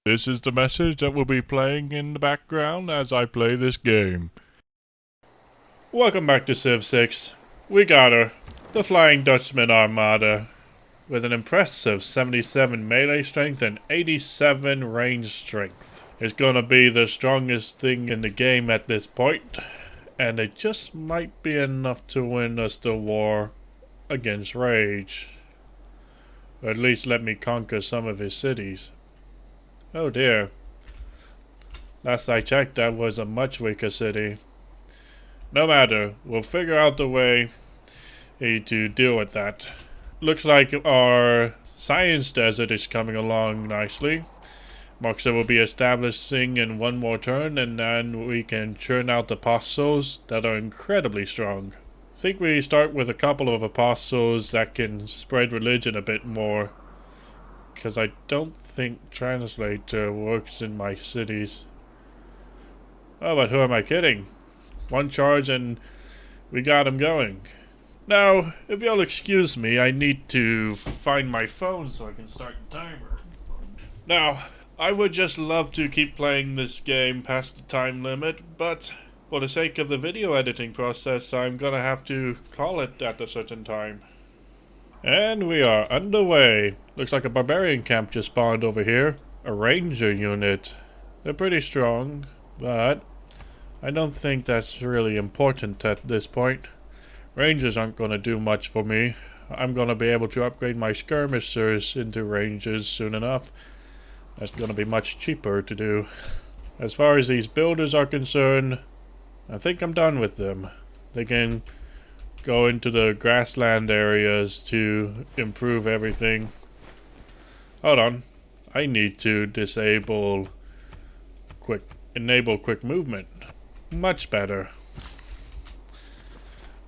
This is the message that will be playing in the background as I play this game. Welcome back to Civ 6. We got her, the Flying Dutchman Armada, with an impressive 77 melee strength and 87 range strength. It's gonna be the strongest thing in the game at this point, and it just might be enough to win us the war against Rage. Or at least let me conquer some of his cities. Oh dear. Last I checked, that was a much weaker city. No matter, we'll figure out the way to deal with that. Looks like our science desert is coming along nicely. Moxa will be establishing in one more turn, and then we can churn out apostles that are incredibly strong. I think we start with a couple of apostles that can spread religion a bit more, because I don't think translator works in my cities. Oh, but who am I kidding? One charge and we got him going. Now, if you'll excuse me, I need to find my phone so I can start the timer. Now, I would just love to keep playing this game past the time limit, but for the sake of the video editing process, I'm gonna have to call it at a certain time. And we are underway. Looks like a barbarian camp just spawned over here. A ranger unit. They're pretty strong, but I don't think that's really important at this point. Rangers aren't going to do much for me. I'm going to be able to upgrade my skirmishers into rangers soon enough. That's going to be much cheaper to do. As far as these builders are concerned, I think I'm done with them. They can go into the grassland areas to improve everything. Hold on. I need to enable quick movement. Much better.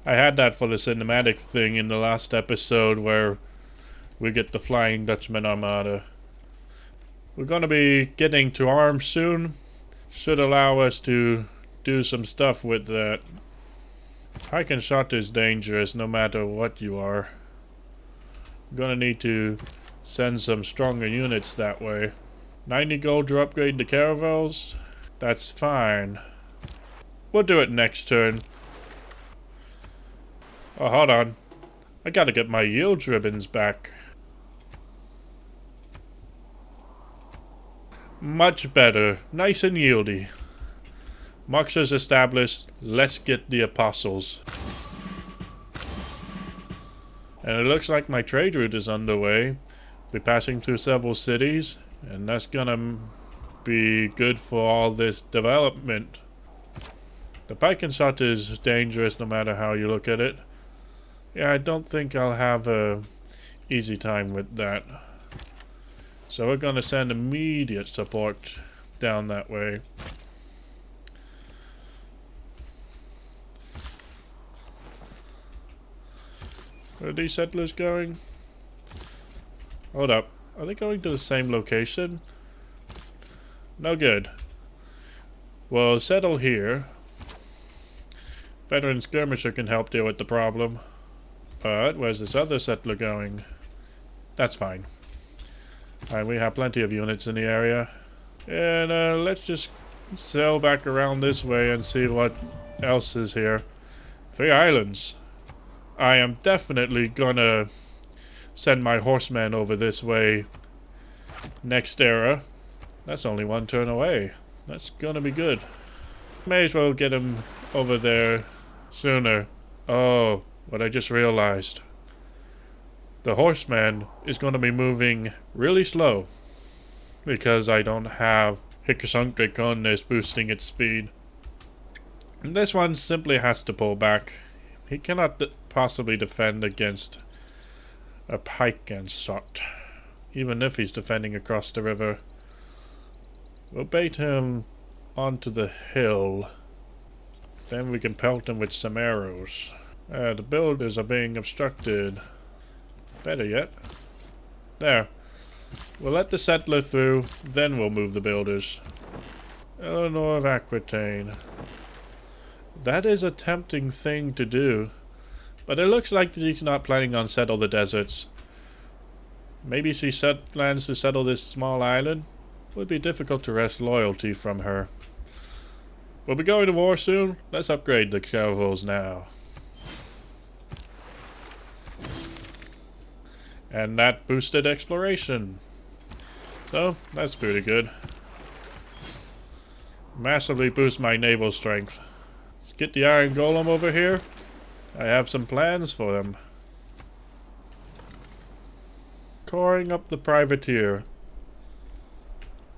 I had that for the cinematic thing in the last episode where we get the Flying Dutchman Armada. We're going to be getting to arms soon. Should allow us to do some stuff with that. Pike and shot is dangerous no matter what you are. I'm gonna need to send some stronger units that way. 90 gold to upgrade the caravels? That's fine. We'll do it next turn. Oh, hold on. I gotta get my yield ribbons back. Much better. Nice and yieldy. Moxa's established. Let's get the apostles. And it looks like my trade route is underway. We're passing through several cities, and that's gonna be good for all this development. The pike and shot is dangerous no matter how you look at it. Yeah, I don't think I'll have a easy time with that. So we're gonna send immediate support down that way. Where are these settlers going? Hold up. Are they going to the same location? No good. Well, settle here. Veteran skirmisher can help deal with the problem. But where's this other settler going? That's fine. Alright, we have plenty of units in the area. And let's just sail back around this way and see what else is here. 3 islands. I am definitely gonna send my horseman over this way next era. That's only 1 turn away. That's gonna be good. May as well get him over there sooner. Oh, what I just realized. The horseman is gonna be moving really slow because I don't have Hickosuntric on this boosting its speed. And this one simply has to pull back. He cannot possibly defend against a pike and shot, even if he's defending across the river. We'll bait him onto the hill. Then we can pelt him with some arrows. The builders are being obstructed. Better yet. There. We'll let the settler through, then we'll move the builders. Eleanor of Aquitaine. That is a tempting thing to do. But it looks like he's not planning on settle the deserts. Maybe she plans to settle this small island? Would be difficult to wrest loyalty from her. We'll be going to war soon. Let's upgrade the caravels now. And that boosted exploration. So, that's pretty good. Massively boost my naval strength. Let's get the Iron Golem over here. I have some plans for him. Coring up the privateer.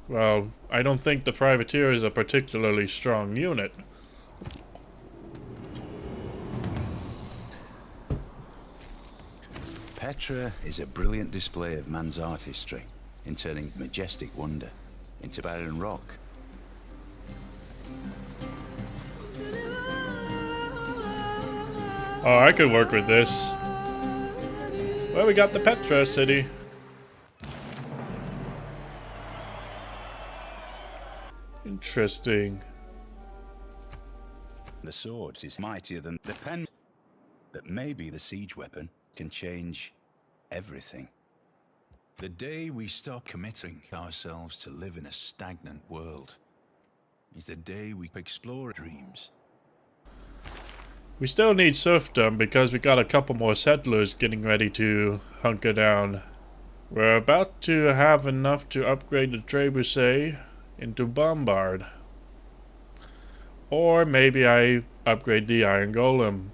Well, I don't think the privateer is a particularly strong unit. Petra is a brilliant display of man's artistry in turning majestic wonder into barren rock. Oh, I could work with this. Well, we got the Petra city. Interesting. The sword is mightier than the pen, but maybe the siege weapon can change everything. The day we stop committing ourselves to live in a stagnant world is the day we explore dreams. We still need serfdom because we got a couple more settlers getting ready to hunker down. We're about to have enough to upgrade the trebuchet into bombard. Or maybe I upgrade the Iron Golem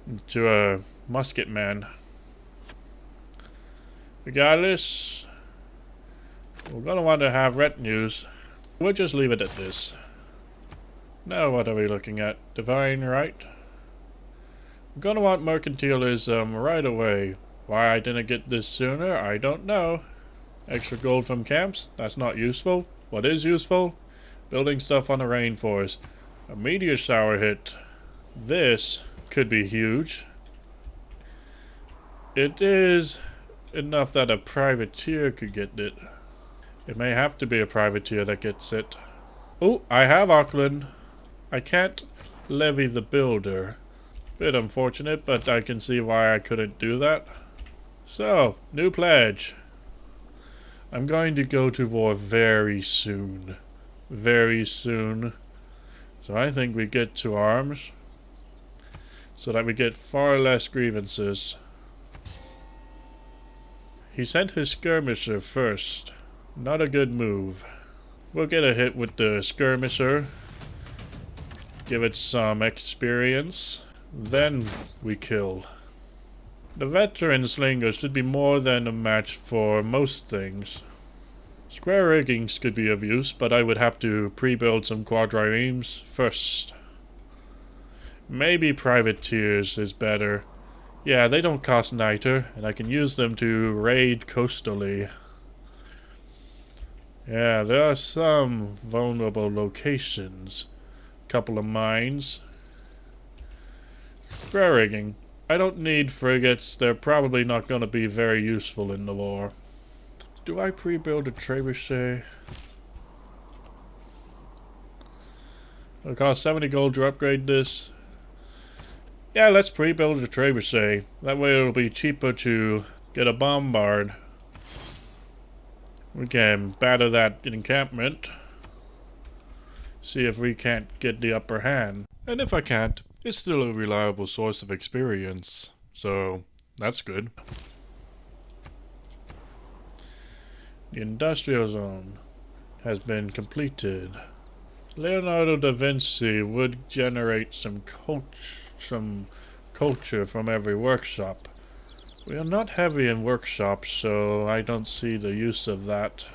into a musketman. Regardless, we're gonna want to have retinues. We'll just leave it at this. Now what are we looking at? Divine right? We're gonna want mercantilism right away. Why I didn't get this sooner, I don't know. Extra gold from camps? That's not useful. What is useful? Building stuff on the rainforest. A meteor shower hit. This could be huge. It is enough that a privateer could get it. It may have to be a privateer that gets it. Oh, I have Auckland. I can't levy the builder. Bit unfortunate, but I can see why I couldn't do that. So, new pledge. I'm going to go to war very soon. Very soon. So I think we get to arms. So that we get far less grievances. He sent his skirmisher first. Not a good move. We'll get a hit with the skirmisher. Give it some experience. Then we kill. The veteran slinger should be more than a match for most things. Square riggings could be of use, but I would have to pre-build some quadriremes first. Maybe privateers is better. Yeah, they don't cost niter, and I can use them to raid coastally. Yeah, there are some vulnerable locations. Couple of mines. Square rigging. I don't need frigates. They're probably not going to be very useful in the war. Do I pre-build a trebuchet? It'll cost 70 gold to upgrade this. Yeah, let's pre-build a trebuchet. That way it'll be cheaper to get a bombard. We can batter that encampment. See if we can't get the upper hand. And if I can't, it's still a reliable source of experience. So, that's good. The industrial zone has been completed. Leonardo da Vinci would generate some culture from every workshop. We are not heavy in workshops, so I don't see the use of that.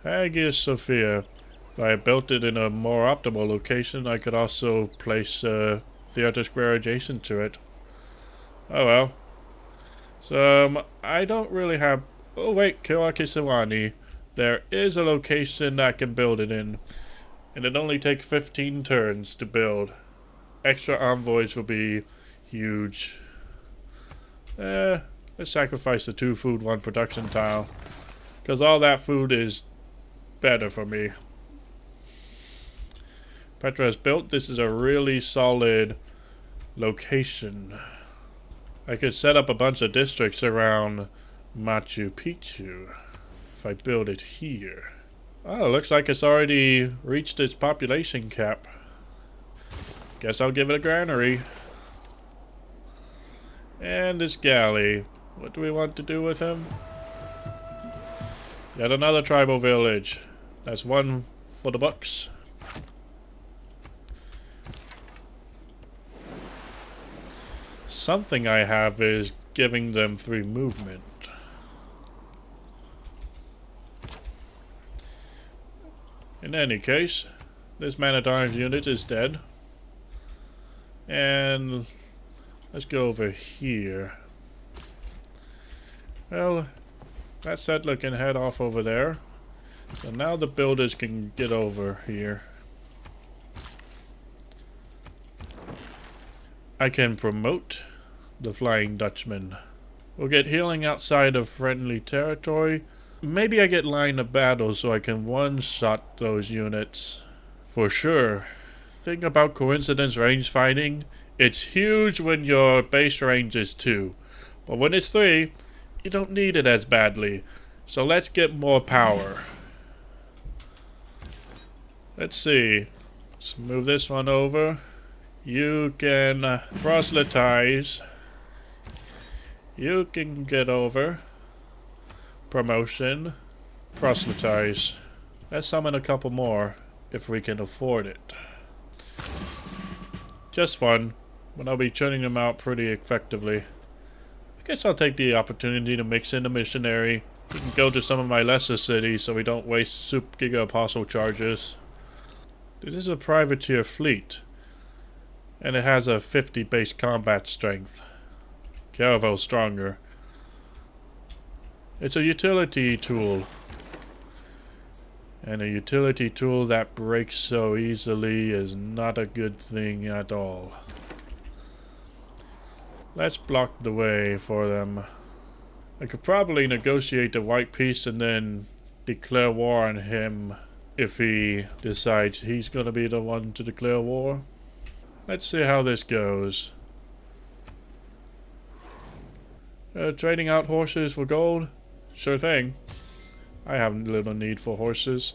Hagia Sophia. If I built it in a more optimal location, I could also place Theater Square adjacent to it. Oh well. So, I don't really have... Oh wait, Kiwakisawani. There is a location that I can build it in. And it only takes 15 turns to build. Extra envoys will be huge. Let's sacrifice the 2 food, 1 production tile. Because all that food is better for me. Petra is built. This is a really solid location. I could set up a bunch of districts around Machu Picchu if I build it here. Oh, looks like it's already reached its population cap. Guess I'll give it a granary. And this galley. What do we want to do with him? Yet another tribal village. That's one for the bucks. Something I have is giving them free movement. In any case, this man-at-arms unit is dead. And let's go over here. Well, that settler can head off over there. So now the builders can get over here. I can promote the Flying Dutchman. We'll get healing outside of friendly territory. Maybe I get line of battle so I can one-shot those units. For sure. Thing about coincidence range fighting, it's huge when your base range is 2. But when it's 3, you don't need it as badly. So let's get more power. Let's see. Let's move this one over. You can proselytize. You can get over. Promotion. Proselytize. Let's summon a couple more if we can afford it. Just fun, but I'll be churning them out pretty effectively. I guess I'll take the opportunity to mix in a missionary. We can go to some of my lesser cities so we don't waste Super Giga Apostle charges. This is a privateer fleet. And it has a 50 base combat strength. Caravel's stronger. It's a utility tool. And a utility tool that breaks so easily is not a good thing at all. Let's block the way for them. I could probably negotiate a white peace and then declare war on him if he decides he's gonna be the one to declare war. Let's see how this goes. Trading out horses for gold? Sure thing. I have little need for horses.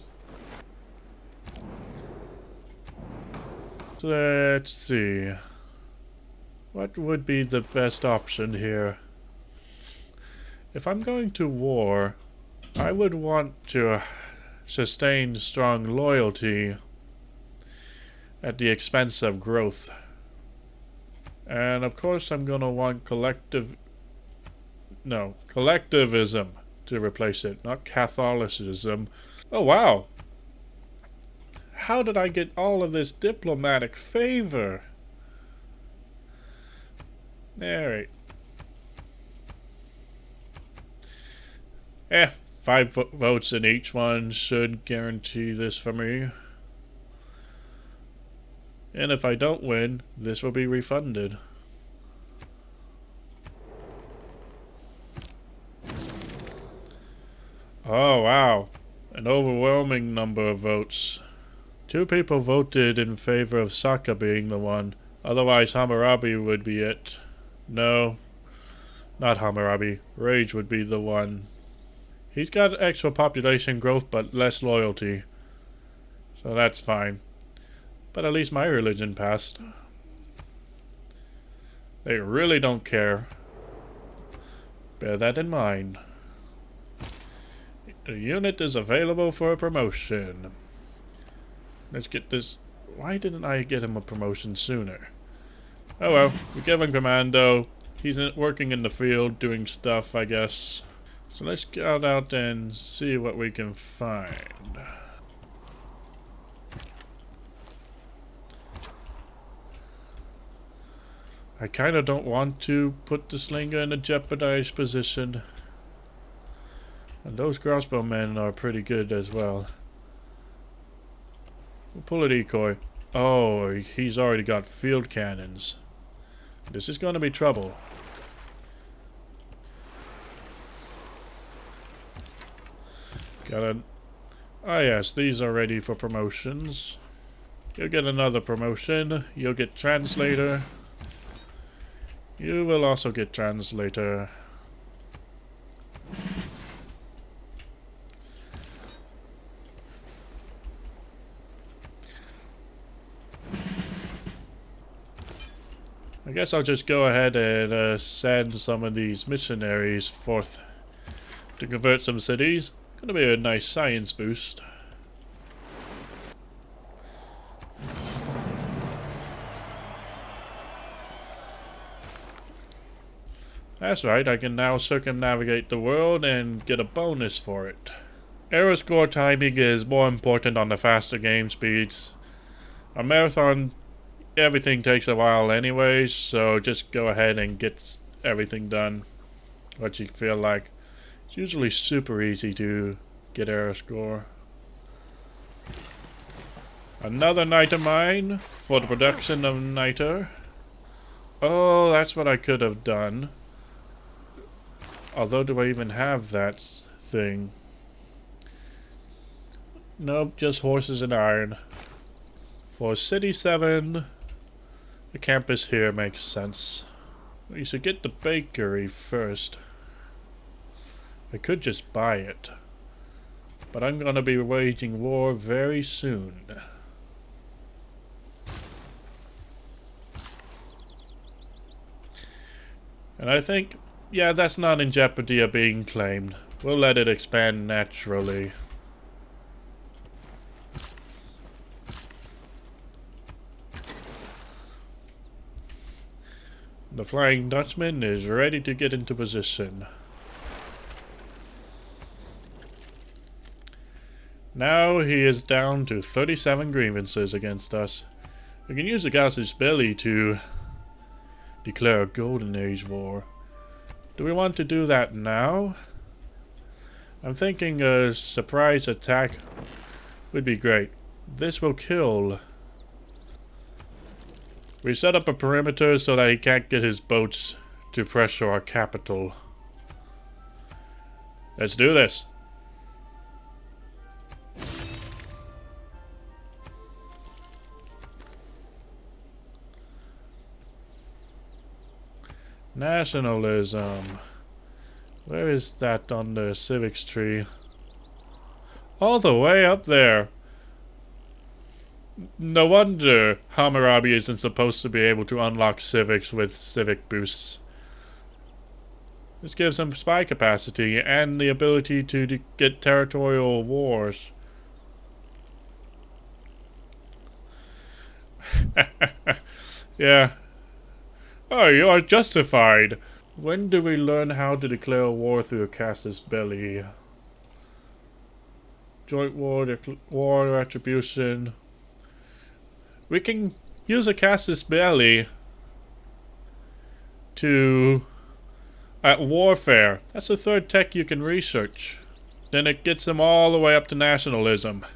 Let's see. What would be the best option here? If I'm going to war, I would want to sustain strong loyalty at the expense of growth. And of course I'm gonna want collectivism to replace it, not Catholicism. Oh wow! How did I get all of this diplomatic favor? Alright. 5 votes in each one should guarantee this for me. And if I don't win, this will be refunded. Oh wow, an overwhelming number of votes. 2 people voted in favor of Saka being the one, otherwise Hammurabi would be it. No, not Hammurabi, Rage would be the one. He's got extra population growth but less loyalty, so that's fine. But at least my religion passed. They really don't care. Bear that in mind. The unit is available for a promotion. Let's get this. Why didn't I get him a promotion sooner? Oh well, we give him commando. He's working in the field doing stuff, I guess. So let's get out and see what we can find. I kind of don't want to put the slinger in a jeopardized position. And those crossbowmen are pretty good as well. We'll pull a decoy. Oh, he's already got field cannons. This is going to be trouble. Got a... Ah yes, these are ready for promotions. You'll get another promotion. You'll get translator. You will also get translator. I guess I'll just go ahead and send some of these missionaries forth to convert some cities. Gonna be a nice science boost. That's right, I can now circumnavigate the world and get a bonus for it. Arrow score timing is more important on the faster game speeds. A marathon, everything takes a while anyways, so just go ahead and get everything done. What you feel like. It's usually super easy to get arrow score. Another niter mine for the production of niter. Oh, that's what I could have done. Although, do I even have that thing? Nope, just horses and iron. For City 7, the campus here makes sense. We should get the bakery first. I could just buy it. But I'm gonna be waging war very soon. And I think, yeah, that's not in jeopardy of being claimed. We'll let it expand naturally. The Flying Dutchman is ready to get into position. Now he is down to 37 grievances against us. We can use the Gauss's belly to declare a Golden Age war. Do we want to do that now? I'm thinking a surprise attack would be great. This will kill. We set up a perimeter so that he can't get his boats to pressure our capital. Let's do this. Nationalism. Where is that on the civics tree? All the way up there. No wonder Hammurabi isn't supposed to be able to unlock civics with civic boosts. This gives him spy capacity and the ability to get territorial wars. Yeah. Oh, you are justified. When do we learn how to declare war through a Casus Belli? Joint war attribution. We can use a Casus Belli to at warfare. That's the third tech you can research. Then it gets him all the way up to nationalism.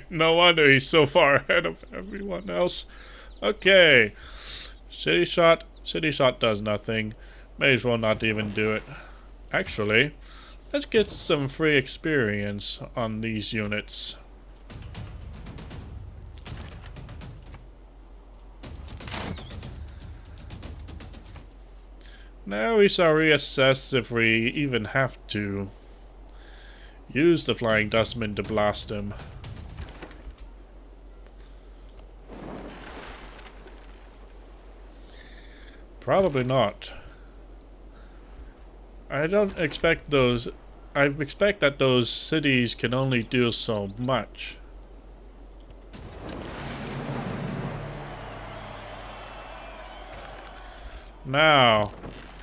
No wonder he's so far ahead of everyone else. Okay. City shot. City shot does nothing. May as well not even do it. Actually, let's get some free experience on these units. Now we shall reassess if we even have to use the Flying Dutchman to blast him. Probably not. I don't expect those... I expect that those cities can only do so much. Now,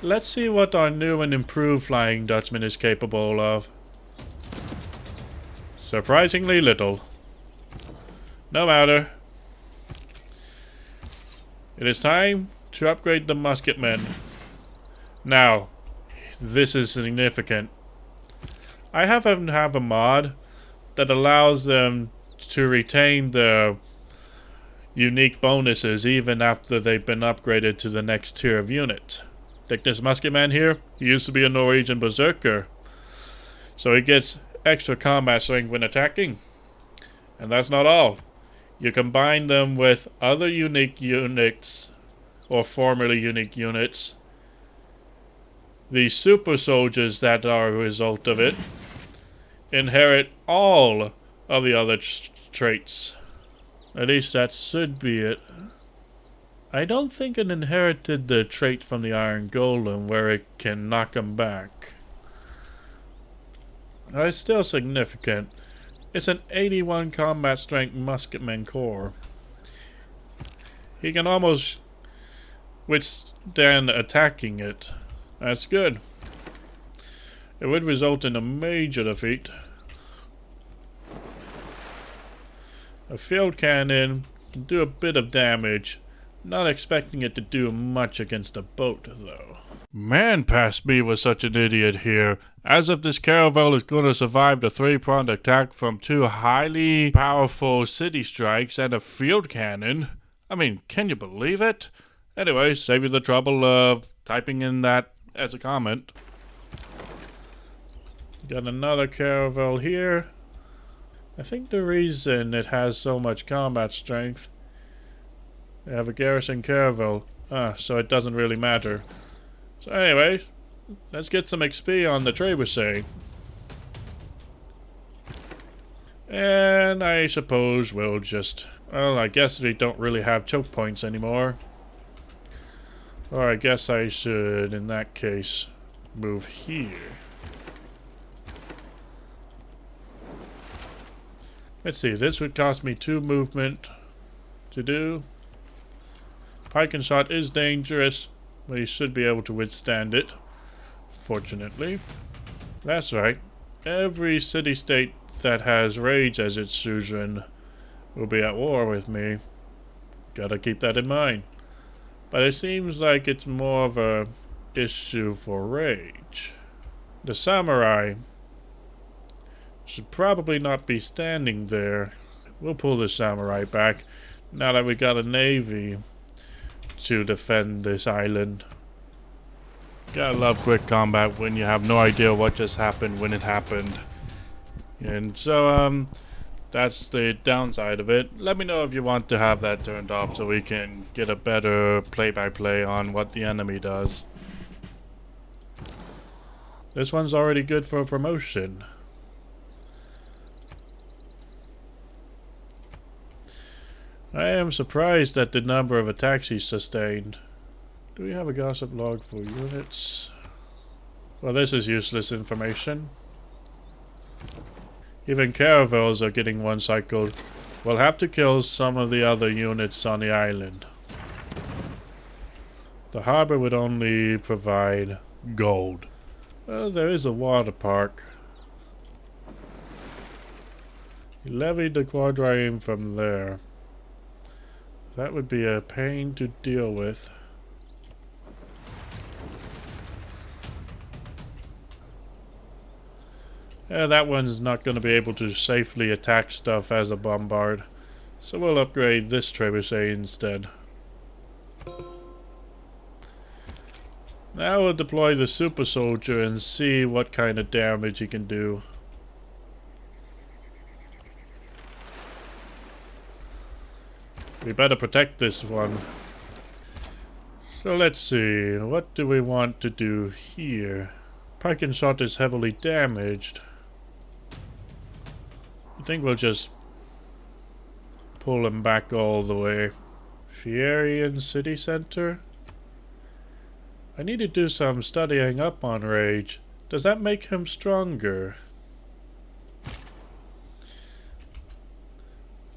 let's see what our new and improved Flying Dutchman is capable of. Surprisingly little. No matter. It is time to upgrade the musketmen. Now, this is significant. I have a mod that allows them to retain their unique bonuses even after they've been upgraded to the next tier of unit. Take this musketman here. He used to be a Norwegian berserker, so he gets extra combat strength when attacking. And that's not all. You combine them with other unique units, or formerly unique units. The super soldiers that are a result of it inherit all of the other traits. At least that should be it. I don't think it inherited the trait from the Iron Golem where it can knock him back. It's still significant. It's an 81 combat strength musketman core. He can almost withstand attacking it. That's good. It would result in a major defeat. A field cannon can do a bit of damage. Not expecting it to do much against a boat, though. Man past me was such an idiot here. As if this caravel is going to survive the three-pronged attack from two highly powerful city strikes and a field cannon. I mean, can you believe it? Anyway, save you the trouble of typing in that as a comment. Got another caravel here. I think the reason it has so much combat strength, they have a garrison caravel, so it doesn't really matter. So anyway, let's get some XP on the trebuchet. And I suppose we'll just, well, I guess they don't really have choke points anymore. Or I guess I should, in that case, move here. Let's see, this would cost me 2 movement to do. Pike and shot is dangerous, but he should be able to withstand it, fortunately. That's right. Every city-state that has rage as its suzerain will be at war with me. Gotta keep that in mind. But it seems like it's more of a issue for rage. The samurai should probably not be standing there. We'll pull the samurai back now that we got a navy to defend this island. Gotta love quick combat when you have no idea what just happened when it happened. And so, that's the downside of it. Let me know if you want to have that turned off so we can get a better play-by-play on what the enemy does. This one's already good for a promotion. I am surprised at the number of attacks he sustained. Do we have a gossip log for units? Well, this is useless information. Even caravels are getting one-cycled. We'll have to kill some of the other units on the island. The harbor would only provide gold. Well, there is a water park. He levied the quadrime from there. That would be a pain to deal with. Yeah, that one's not going to be able to safely attack stuff as a bombard. So we'll upgrade this trebuchet instead. Now we'll deploy the super soldier and see what kind of damage he can do. We better protect this one. So let's see, what do we want to do here? Pike and shot is heavily damaged. I think we'll just pull him back all the way. Fierian City Center? I need to do some studying up on rage. Does that make him stronger?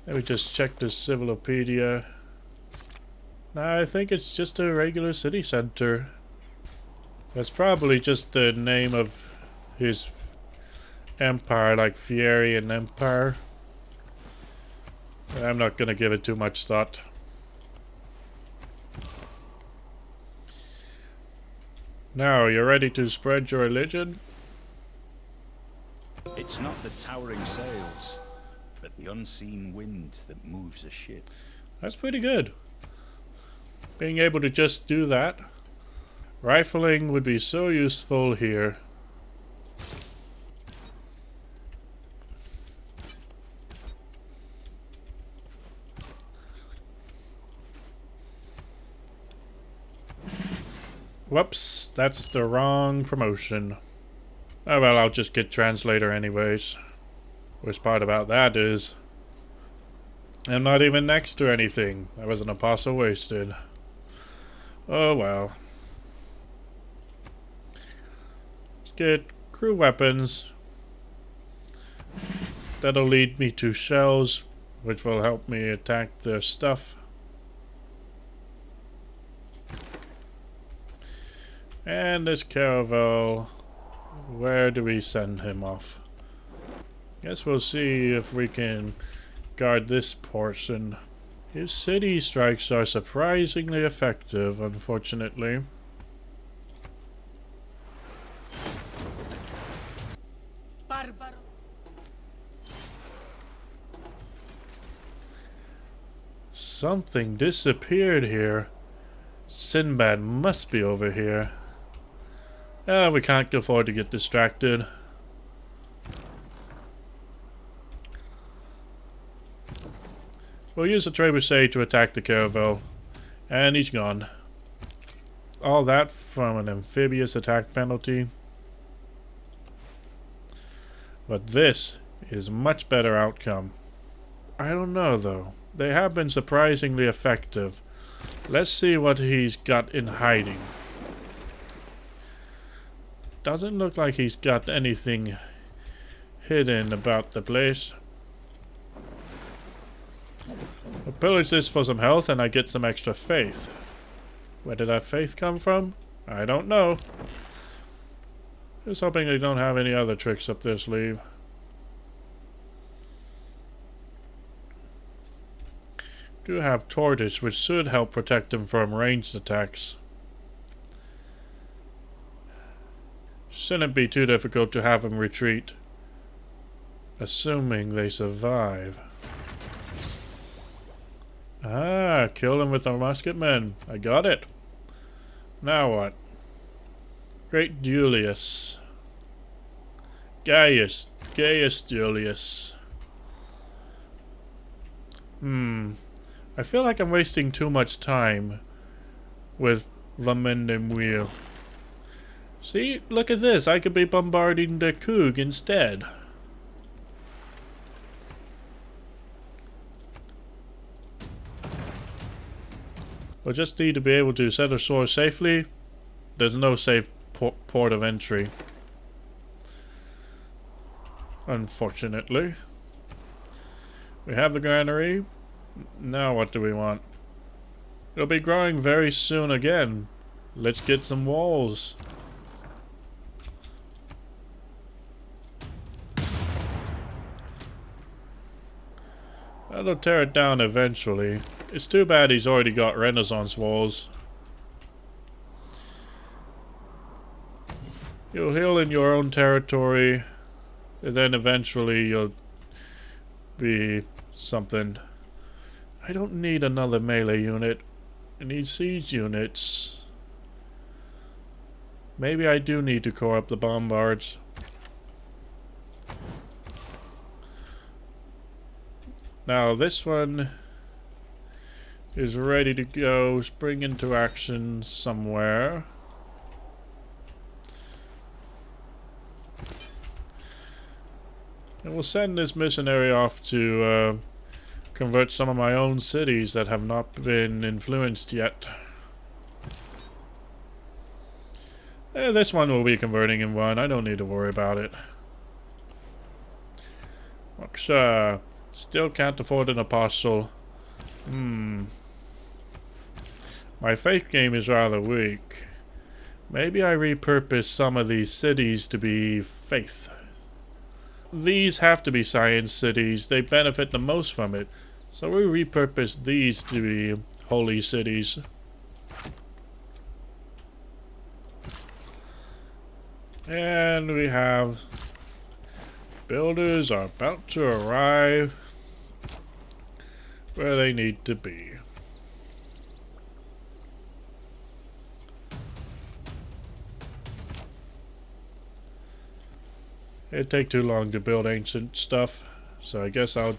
Let me just check the Civilopedia. Nah, I think it's just a regular city center. That's probably just the name of his empire, like Fierian Empire. I'm not gonna give it too much thought. Now, you ready to spread your religion? It's not the towering sails, but the unseen wind that moves a ship. That's pretty good. Being able to just do that. Rifling would be so useful here. Whoops, that's the wrong promotion. Oh well, I'll just get translator anyways. Worst part about that is I'm not even next to anything. That was an apostle wasted. Oh well. Let's get crew weapons. That'll lead me to shells, which will help me attack their stuff. And this caravel, where do we send him off? Guess we'll see if we can guard this portion. His city strikes are surprisingly effective, unfortunately. Barbaro. Something disappeared here. Sinbad must be over here. We can't afford to get distracted. We'll use the trebuchet to attack the caravel. And he's gone. All that from an amphibious attack penalty. But this is a much better outcome. I don't know though. They have been surprisingly effective. Let's see what he's got in hiding. Doesn't look like he's got anything hidden about the place. I'll pillage this for some health and I get some extra faith. Where did that faith come from? I don't know. Just hoping they don't have any other tricks up their sleeve. Do have tortoise, which should help protect him from ranged attacks. Shouldn't be too difficult to have him retreat, assuming they survive. Ah, kill him with a musketman. I got it. Now what? Great Julius. Gaius Julius. I feel like I'm wasting too much time with Lamende Muil. See, look at this. I could be bombarding the Koog instead. We'll just need to be able to set ashore safely. There's no safe port of entry, unfortunately. We have the granary. Now what do we want? It'll be growing very soon again. Let's get some walls. That'll tear it down eventually. It's too bad he's already got Renaissance walls. You'll heal in your own territory, and then eventually you'll be something. I don't need another melee unit. I need siege units. Maybe I do need to core up the bombards. Now this one is ready to go, spring into action somewhere. And we'll send this missionary off to convert some of my own cities that have not been influenced yet. This one will be converting in one. I don't need to worry about it. Moksha. Still can't afford an apostle. My faith game is rather weak. Maybe I repurpose some of these cities to be faith. These have to be science cities. They benefit the most from it. So we repurpose these to be holy cities. And we have builders are about to arrive where they need to be. It'd take too long to build ancient stuff, so I guess I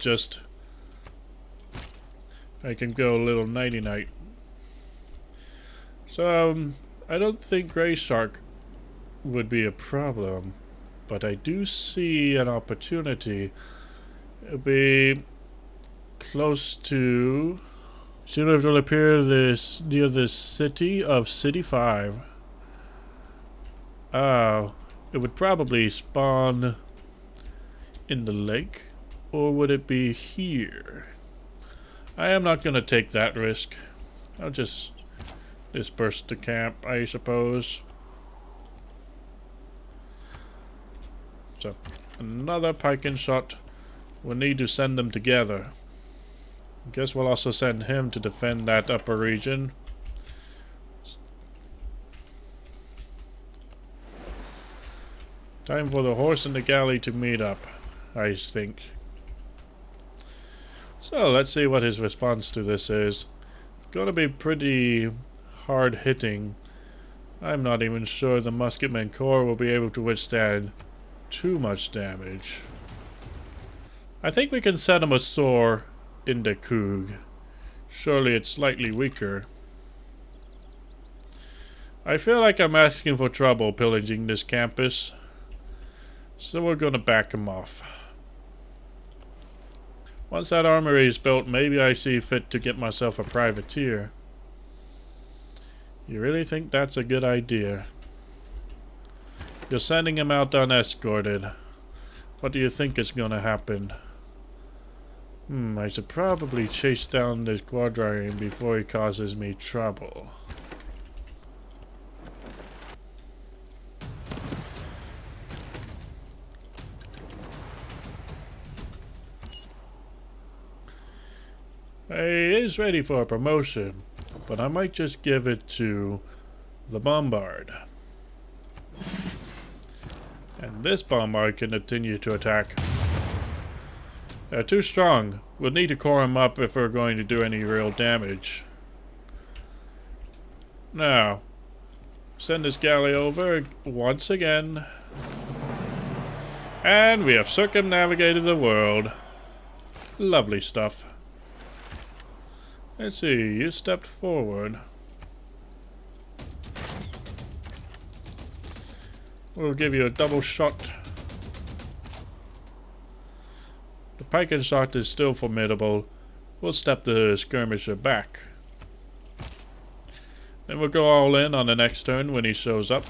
can go a little nighty-night. So, I don't think Grey Shark would be a problem, but I do see an opportunity. It'd be close to Soon it will appear near this city of City 5. Oh, it would probably spawn in the lake. Or would it be here? I am not going to take that risk. I'll just disperse the camp, I suppose. So, another pike and shot. We'll need to send them together. I guess we'll also send him to defend that upper region. Time for the horse and the galley to meet up, I think. So, let's see what his response to this is. It's gonna be pretty hard hitting. I'm not even sure the musketman corps will be able to withstand too much damage. I think we can set him a sore in the Koog. Surely it's slightly weaker. I feel like I'm asking for trouble pillaging this campus, so we're gonna back him off. Once that armory is built, maybe I see fit to get myself a privateer. You really think that's a good idea? You're sending him out unescorted. What do you think is gonna happen? I should probably chase down this quadrireme before he causes me trouble. He is ready for a promotion, but I might just give it to the Bombard. And this Bombard can continue to attack. They're too strong. We'll need to core them up if we're going to do any real damage. Now, send this galley over once again. And we have circumnavigated the world. Lovely stuff. Let's see, you stepped forward. We'll give you a double shot. The pike and shot is still formidable. We'll step the skirmisher back. Then we'll go all in on the next turn when he shows up.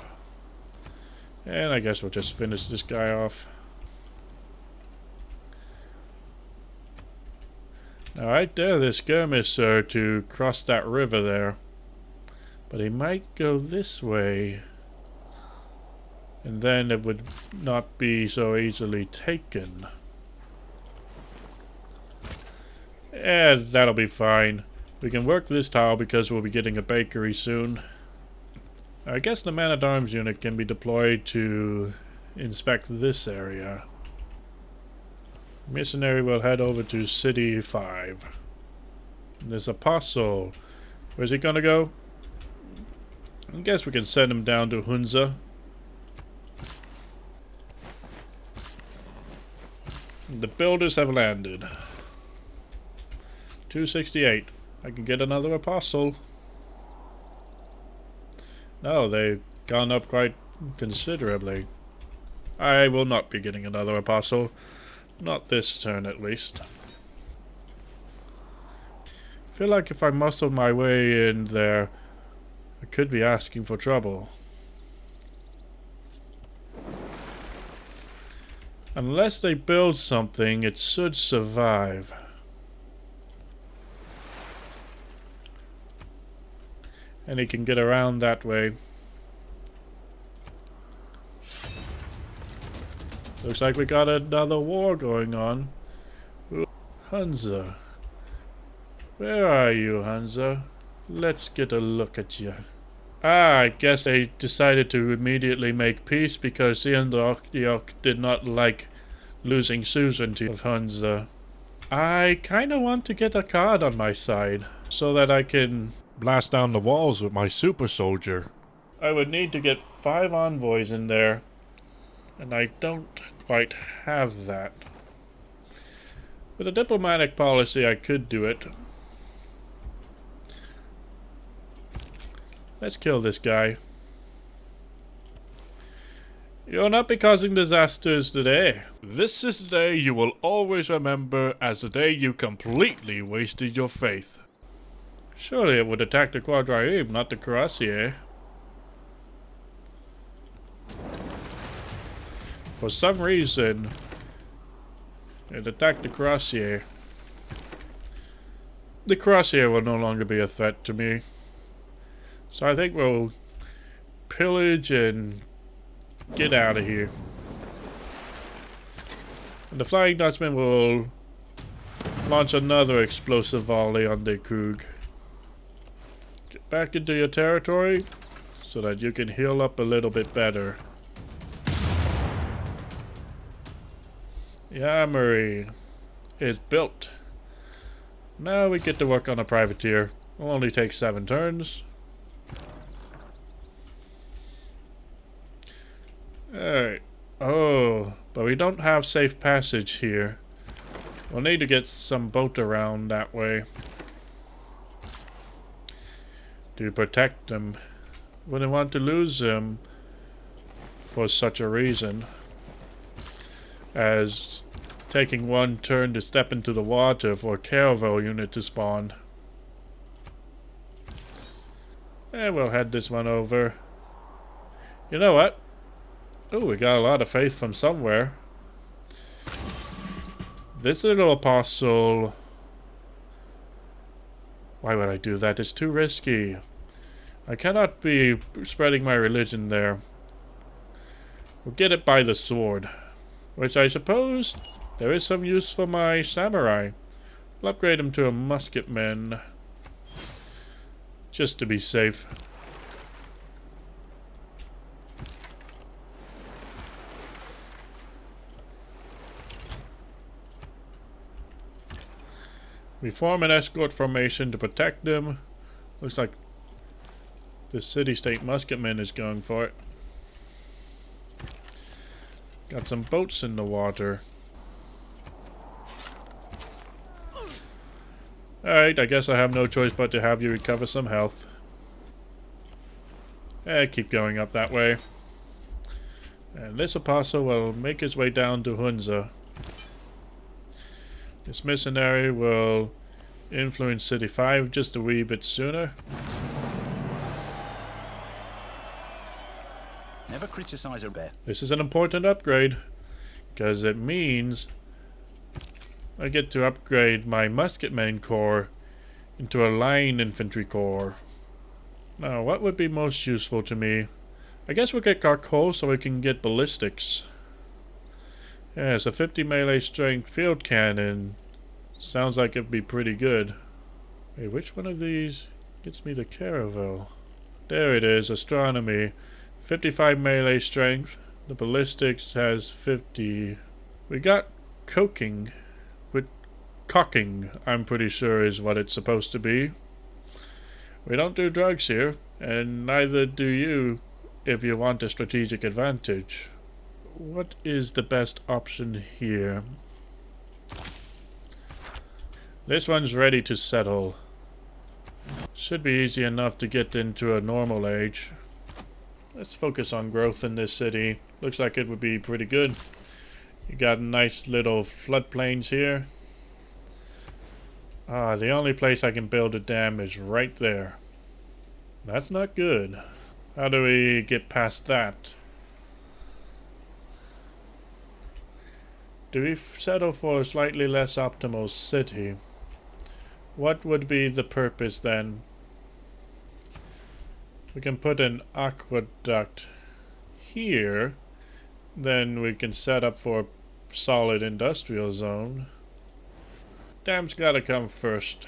And I guess we'll just finish this guy off. Now right there, the skirmisher to cross that river there. But he might go this way. And then it would not be so easily taken. Yeah, that'll be fine. We can work this tile because we'll be getting a bakery soon. I guess the man-at-arms unit can be deployed to inspect this area. Missionary will head over to City 5. There's Apostle. Where's he gonna go? I guess we can send him down to Hunza. The builders have landed. 268. I can get another Apostle. No, they've gone up quite considerably. I will not be getting another Apostle. Not this turn, at least. I feel like if I muscle my way in there, I could be asking for trouble. Unless they build something, it should survive. And he can get around that way. Looks like we got another war going on. Hunza. Where are you, Hunza? Let's get a look at you. Ah, I guess they decided to immediately make peace because Siandok did not like losing suzerainty of Hunza. I kinda want to get a card on my side so that I can blast down the walls with my super soldier. I would need to get 5 envoys in there, and I don't quite have that. With a diplomatic policy, I could do it. Let's kill this guy. You'll not be causing disasters today. This is the day you will always remember as the day you completely wasted your faith. Surely it would attack the quadrireme, not the cuirassier. For some reason, it attacked the cuirassier. The cuirassier will no longer be a threat to me. So I think we'll pillage and get out of here. And the Flying Dutchman will launch another explosive volley on the Koog. Get back into your territory so that you can heal up a little bit better. The armory is built. Now we get to work on a privateer. It'll only take 7 turns. Alright. Oh, but we don't have safe passage here. We'll need to get some boat around that way to protect them. Wouldn't want to lose them for such a reason as taking 1 turn to step into the water for a caravel unit to spawn. And we'll head this one over. You know what? Oh, we got a lot of faith from somewhere. This little apostle... Why would I do that? It's too risky. I cannot be spreading my religion there. We'll get it by the sword. Which I suppose there is some use for my samurai. I'll upgrade him to a musketman. Just to be safe. We form an escort formation to protect them. Looks like the city-state musketman is going for it. Got some boats in the water. Alright, I guess I have no choice but to have you recover some health. Keep going up that way. And this apostle will make his way down to Hunza. This missionary will influence City 5 just a wee bit sooner. Never criticize a bear. This is an important upgrade, because it means I get to upgrade my musketman corps into a line infantry corps. Now, what would be most useful to me? I guess we'll get Carcol so we can get ballistics. Yes, a 50 melee strength field cannon. Sounds like it'd be pretty good. Wait, which one of these gets me the caravel? There it is, astronomy. 55 melee strength. The ballistics has 50. We got cocking. With cocking, I'm pretty sure is what it's supposed to be. We don't do drugs here, and neither do you if you want a strategic advantage. What is the best option here? This one's ready to settle. Should be easy enough to get into a normal age. Let's focus on growth in this city. Looks like it would be pretty good. You got nice little floodplains here. Ah, the only place I can build a dam is right there. That's not good. How do we get past that? Do we settle for a slightly less optimal city? What would be the purpose then? We can put an aqueduct here. Then we can set up for a solid industrial zone. Dam's gotta come first.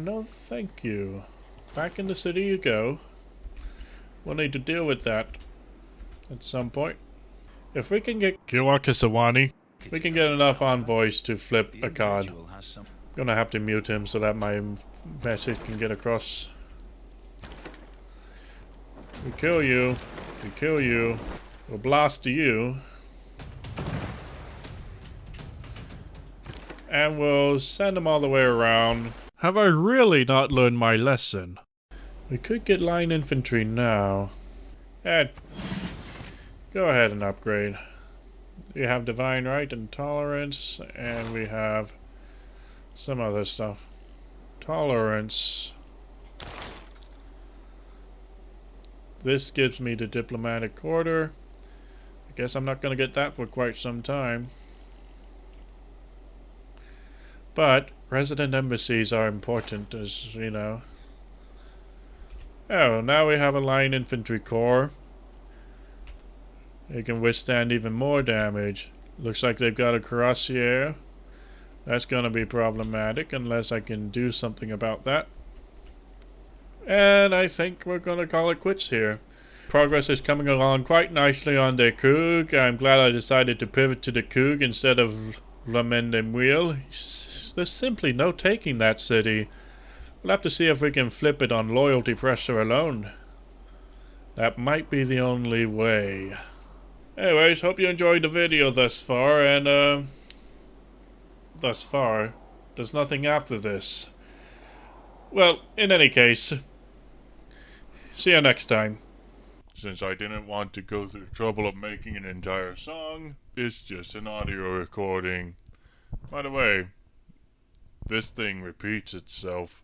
No thank you. Back in the city you go. We'll need to deal with that at some point. If we can get Kiwa Kisawani, we can get enough envoys to flip a card. Gonna have to mute him so that my message can get across. We kill you. We kill you. We'll blast you. And we'll send them all the way around. Have I really not learned my lesson? We could get line infantry now. And go ahead and upgrade. We have divine right and tolerance, and we have some other stuff. Tolerance. This gives me the diplomatic order. I guess I'm not going to get that for quite some time. But resident embassies are important, as you know. Oh, now we have a line infantry corps. They can withstand even more damage. Looks like they've got a cuirassier. That's going to be problematic unless I can do something about that. And I think we're going to call it quits here. Progress is coming along quite nicely on the Koog. I'm glad I decided to pivot to the Koog instead of Lamende Muil. There's simply no taking that city. We'll have to see if we can flip it on loyalty pressure alone. That might be the only way. Anyways, hope you enjoyed the video thus far, and thus far, there's nothing after this. Well, in any case, see you next time. Since I didn't want to go through the trouble of making an entire song, it's just an audio recording. By the way, this thing repeats itself.